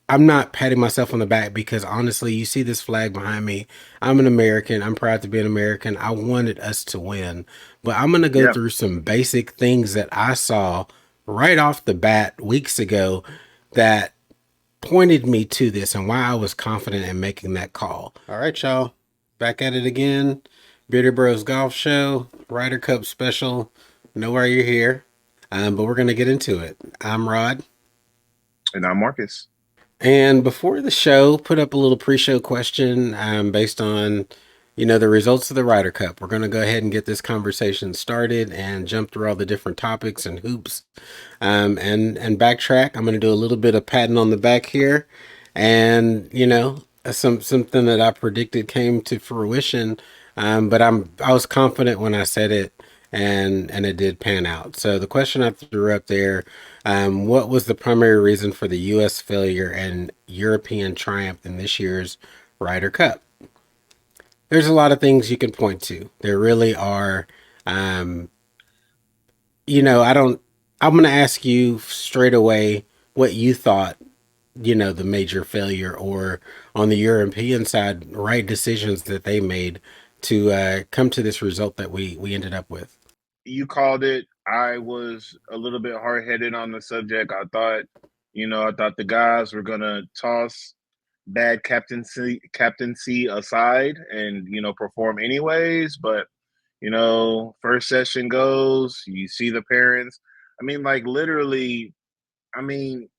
I'm not patting myself on the back because honestly, you see this flag behind me. I'm an American. I'm proud to be an American. I wanted us to win. But I'm going to go Yeah, through some basic things that I saw right off the bat weeks ago that pointed me to this and why I was confident in making that call. All right, y'all. Back at it again. Beardy Bros Golf Show, Ryder Cup special. Know why you're here. But we're going to get into it. I'm Rod. and I'm Marcus. And before the show, put up a little pre-show question based on, the results of the Ryder Cup. We're going to go ahead and get this conversation started and jump through all the different topics and hoops, and backtrack. I'm going to do a little bit of patting on the back here, and something that I predicted came to fruition. But I was confident when I said it, and it did pan out. So the question I threw up there, what was the primary reason for the U.S. failure and European triumph in this year's Ryder Cup? There's a lot of things you can point to. There really are. Um, I don't. I'm going to ask you straight away what you thought. The major failure, or on the European side, right decisions that they made to come to this result that we ended up with. You called it. I was a little bit hard headed on the subject. I thought the guys were gonna toss bad captaincy aside and perform anyways. But first session goes. You see the parents. I mean, like literally. I mean,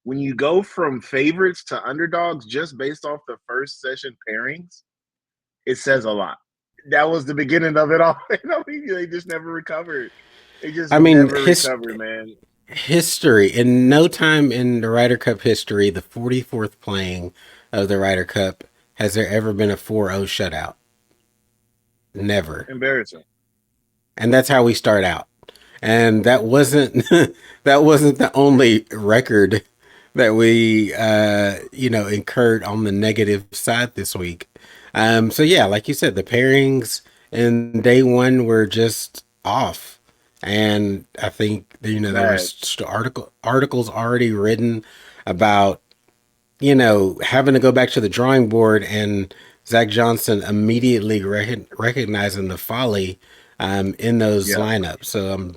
when you go from favorites to underdogs just based off the first session pairings, it says a lot. That was the beginning of it all. I mean, they just never recovered. They just I mean, never recovered, man. history in no time in the Ryder Cup history, the 44th playing of the Ryder Cup, has there ever been a 4-0 shutout? Never. Embarrassing. And that's how we start out. And that wasn't that wasn't the only record that we incurred on the negative side this week. So yeah, like you said, the pairings in day one were just off, and I think there Bad. was articles already written about having to go back to the drawing board, and Zach Johnson immediately recognizing the folly in those Yeah. lineups. So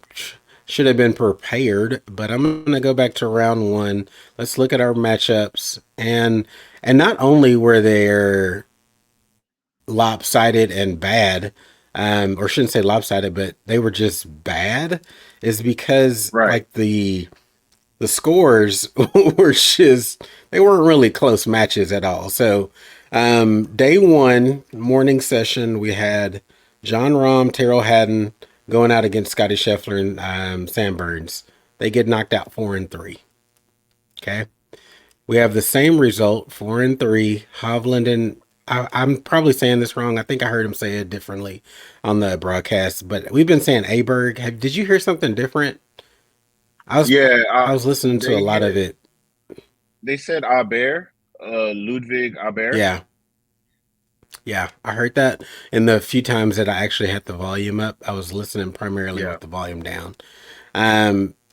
should have been prepared, but I'm going to go back to round one. Let's look at our matchups, and not only were they lopsided and bad, or shouldn't say lopsided, but they were just bad, is because Right. like the scores were just, they weren't really close matches at all. So day one morning session, we had John Rahm, Terrell Haddon going out against Scotty Scheffler and Sam Burns. They get knocked out 4-3. Okay, we have the same result, 4-3. Hovland and I'm probably saying this wrong. I think I heard him say it differently on the broadcast, but we've been saying Aberg. Did you hear something different? I was Yeah. I was listening to a lot of it. They said Aber, Ludwig Aber. Yeah, yeah, I heard that. And the few times that I actually had the volume up, I was listening primarily Yeah. with the volume down.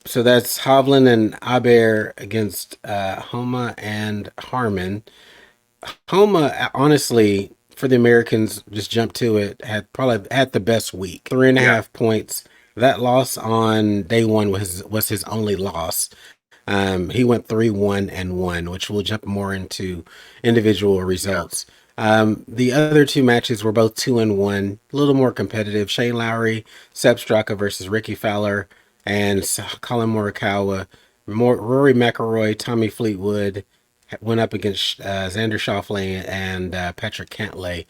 So that's Hovland and Aber against Homa and Harmon. Homa, honestly, for the Americans, just jumped to it. Had probably had the best week. Three and a Yeah. half points. That loss on day one was his only loss. He went 3-1-1, which we'll jump more into individual Yeah. results. The other two matches were both 2-1, a little more competitive. Shane Lowry, Seb Straka versus Ricky Fowler, and Colin Morikawa. Rory McIlroy, Tommy Fleetwood went up against Xander Schauffele and Patrick Cantlay.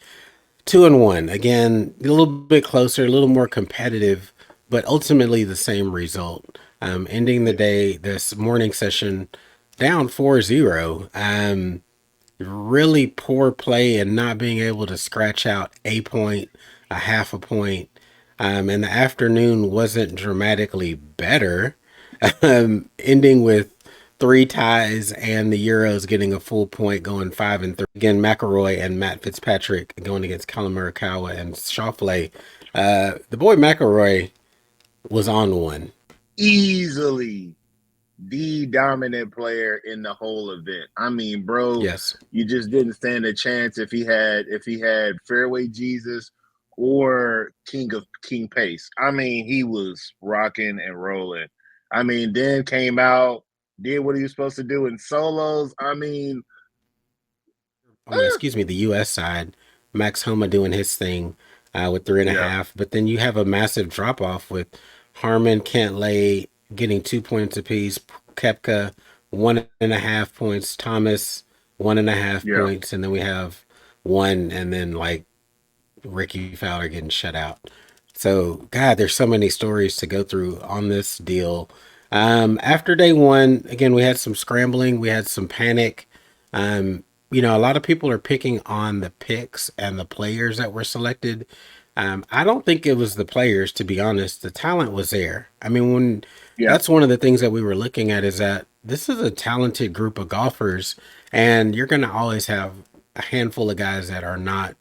2-1. Again, a little bit closer, a little more competitive, but ultimately the same result. Ending the Yeah. day, this morning session, down 4-0. Really poor play and not being able to scratch out a point, a half a point. And the afternoon wasn't dramatically better, ending with three ties and the Euros getting a full point, going 5-3. Again, McElroy and Matt Fitzpatrick going against Colin Morikawa and Schauffele. The boy McElroy was on one. Easily. the dominant player in the whole event. I mean, bro, Yes. you just didn't stand a chance if he had fairway Jesus or King Pace. I mean, he was rocking and rolling. I mean, then came out, did what he was supposed to do in solos. I mean, I mean, excuse me, the U.S. side, Max Homa doing his thing with three and a yeah, half, but then you have a massive drop off with Harmon, Cantlay getting 2 points apiece, Kepka 1.5 points, Thomas 1.5 yeah, points, and then we have one, and then like Ricky Fowler getting shut out. So, God, there's so many stories to go through on this deal. After day one, again, we had some scrambling, we had some panic. A lot of people are picking on the picks and the players that were selected. I don't think it was the players, to be honest. The talent was there. I mean, when yeah, that's one of the things that we were looking at is that this is a talented group of golfers, and you're going to always have a handful of guys that are not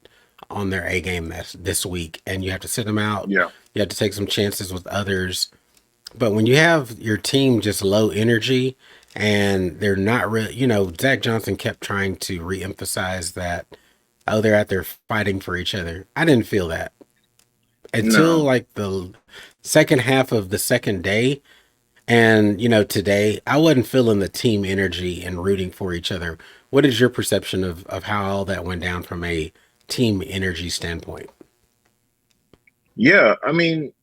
on their A game this week, and you have to sit them out. yeah, You have to take some chances with others. But when you have your team just low energy and they're not really, Zach Johnson kept trying to reemphasize that, oh, they're out there fighting for each other. I didn't feel that until no. like the second half of the second day. And, today I wasn't feeling the team energy and rooting for each other. What is your perception of how all that went down from a team energy standpoint? Yeah, I mean,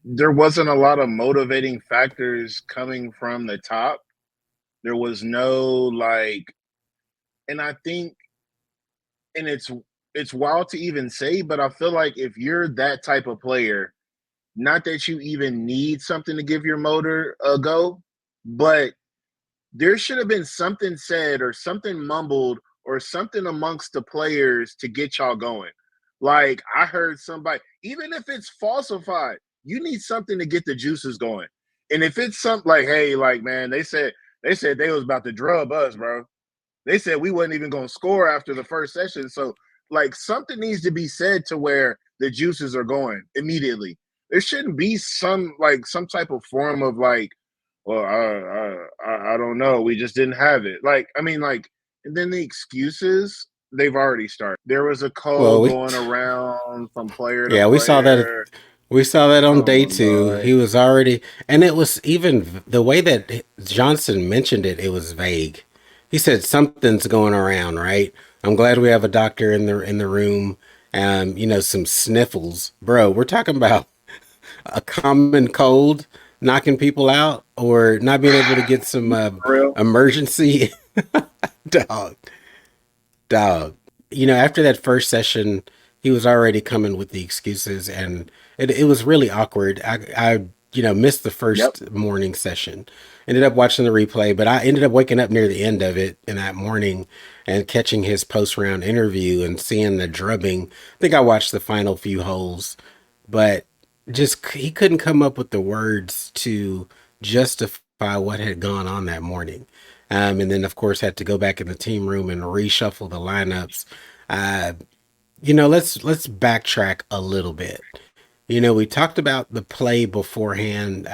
there wasn't a lot of motivating factors coming from the top. There was no like, and I think, and it's wild to even say, but I feel like if you're that type of player, not that you even need something to give your motor a go, but there should have been something said or something mumbled or something amongst the players to get y'all going. Like I heard somebody, even if it's falsified, you need something to get the juices going. And if it's something like, hey, like man, they said they was about to drub us, bro. They said we wasn't even going to score after the first session. So, like, something needs to be said to where the juices are going immediately. There shouldn't be some type of form of like, well, I don't know. We just didn't have it. Like, I mean, like, and then the excuses they've already started. There was a Well, call going around from player to yeah, we saw that. player. We saw that on Oh day my two. god. He was already, and it was even the way that Johnson mentioned it. It was vague. He said something's going around, right? I'm glad we have a doctor in the room. Some sniffles, bro. We're talking about a common cold knocking people out, or not being able to get some For real? emergency dog. Dog. After that first session, he was already coming with the excuses, and it was really awkward. I missed the Yep. first morning session. Ended up watching the replay, but I ended up waking up near the end of it in that morning and catching his post round interview and seeing the drubbing. I think I watched the final few holes, but just he couldn't come up with the words to justify what had gone on that morning. And then, of course, had to go back in the team room and reshuffle the lineups. Uh, let's backtrack a little bit. We talked about the play beforehand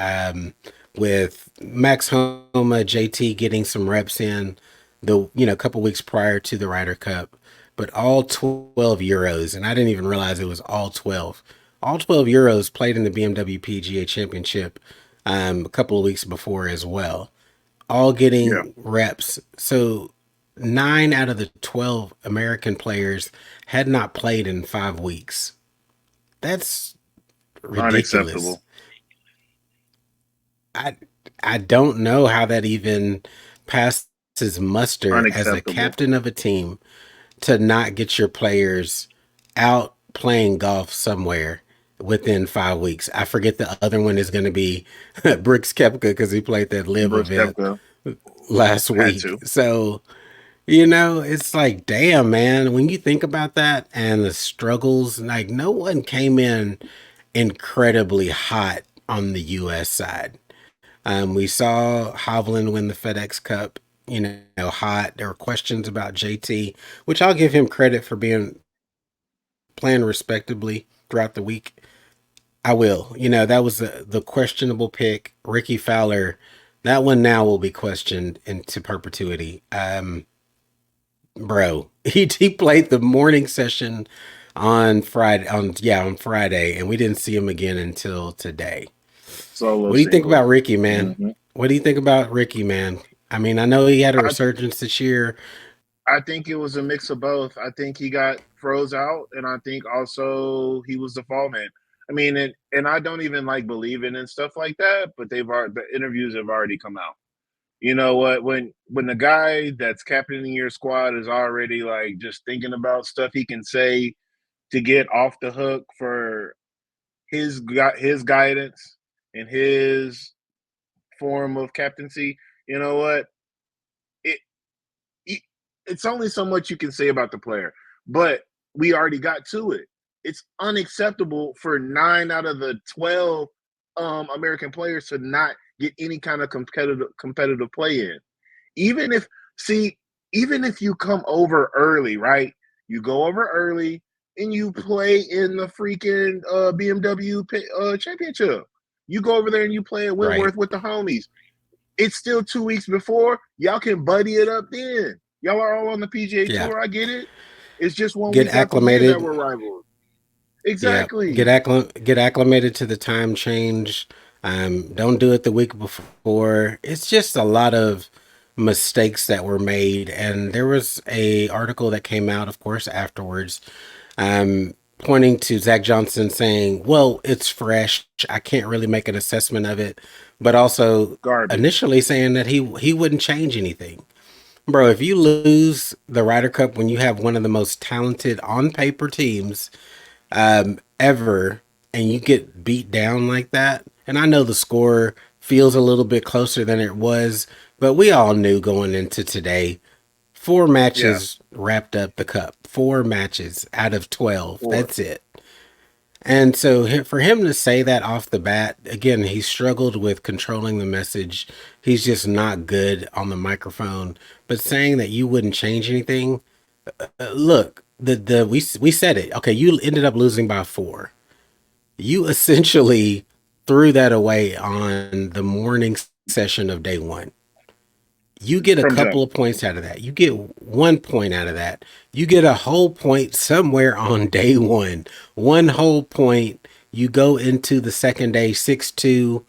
with Max Homa, JT getting some reps in a couple weeks prior to the Ryder Cup, but all 12 Euros, and I didn't even realize it was all 12. All 12 Euros played in the BMW PGA Championship a couple of weeks before as well, all Yeah. getting reps. So 9 out of the 12 American players had not played in 5 weeks. That's ridiculous. Unacceptable. I I don't know how that even passes muster as a Unacceptable. captain of a team to not get your players out playing golf somewhere within 5 weeks. I forget the other one is going to be Brooks Koepka because he played that live Brooks event Koepka last had week. to. So, it's like, damn, man, when you think about that and the struggles, like, no one came in incredibly hot on the U.S. side. We saw Hovland win the FedEx Cup, hot. There were questions about JT, which I'll give him credit for being playing respectably throughout the week. I will. That was the questionable pick. Ricky Fowler. That one now will be questioned into perpetuity. Bro, he played the morning session on Friday on Friday, and we didn't see him again until today. Solo What do you think single. about Ricky, man? hmm What do you think about Ricky, man? I mean, I know he had a I resurgence this year. I think it was a mix of both. I think he got froze out, and I think also he was the fall man. I mean, and I don't even like believing in stuff like that, but the interviews have already come out. You know what? When the guy that's captaining your squad is already like just thinking about stuff he can say to get off the hook for his guidance and his form of captaincy, you know what? It it's only so much you can say about the player, but we already got to it. It's unacceptable for 9 out of the 12 American players to not get any kind of competitive play in. Even if see, even if you come over early, right? You go over early and you play in the freaking BMW championship. You go over there and you play at Right. Wentworth with the homies. It's still 2 weeks before. Y'all can buddy it up then. Y'all are all on the PGA Yeah. Tour. I get it. It's just one Get week out the year that acclimated. we're rivals. Yeah. Exactly. Get acclimated to the time change. Don't do it the week before. It's just a lot of mistakes that were made, and there was a article that came out, of course, afterwards, pointing to Zach Johnson saying, "Well, it's fresh. I can't really make an assessment of it," but also Garbage. initially saying that he wouldn't change anything. Bro, if you lose the Ryder Cup when you have one of the most talented on paper teams ever, and you get beat down like that, and I know the score feels a little bit closer than it was, but we all knew going into today, four Yeah. matches wrapped up the cup. Four matches out of 12. Or That's it. And so for him to say that off the bat, again, he struggled with controlling the message. He's just not good on the microphone. But saying that you wouldn't change anything, look, the we said it. Okay, you ended up losing by four. You essentially threw that away on the morning session of day one. You get a from jump. couple of points out of that. You get 1 point out of that. You get a whole point somewhere on day one. One whole point. You go into the second day 6-2,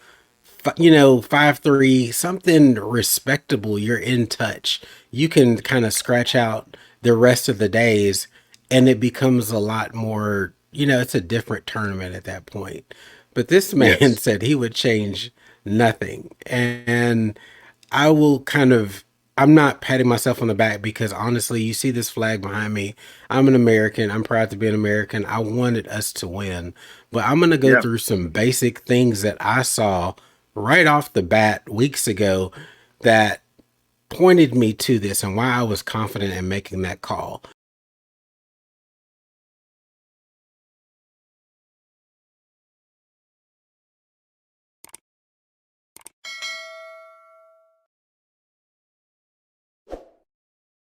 5-3, something respectable. You're in touch. You can kind of scratch out the rest of the days, and it becomes a lot more. It's a different tournament at that point. But this man Yes. said he would change nothing, and I will kind of. I'm not patting myself on the back because honestly, you see this flag behind me. I'm an American. I'm proud to be an American. I wanted us to win. But I'm going to go Yeah. through some basic things that I saw right off the bat weeks ago that pointed me to this and why I was confident in making that call.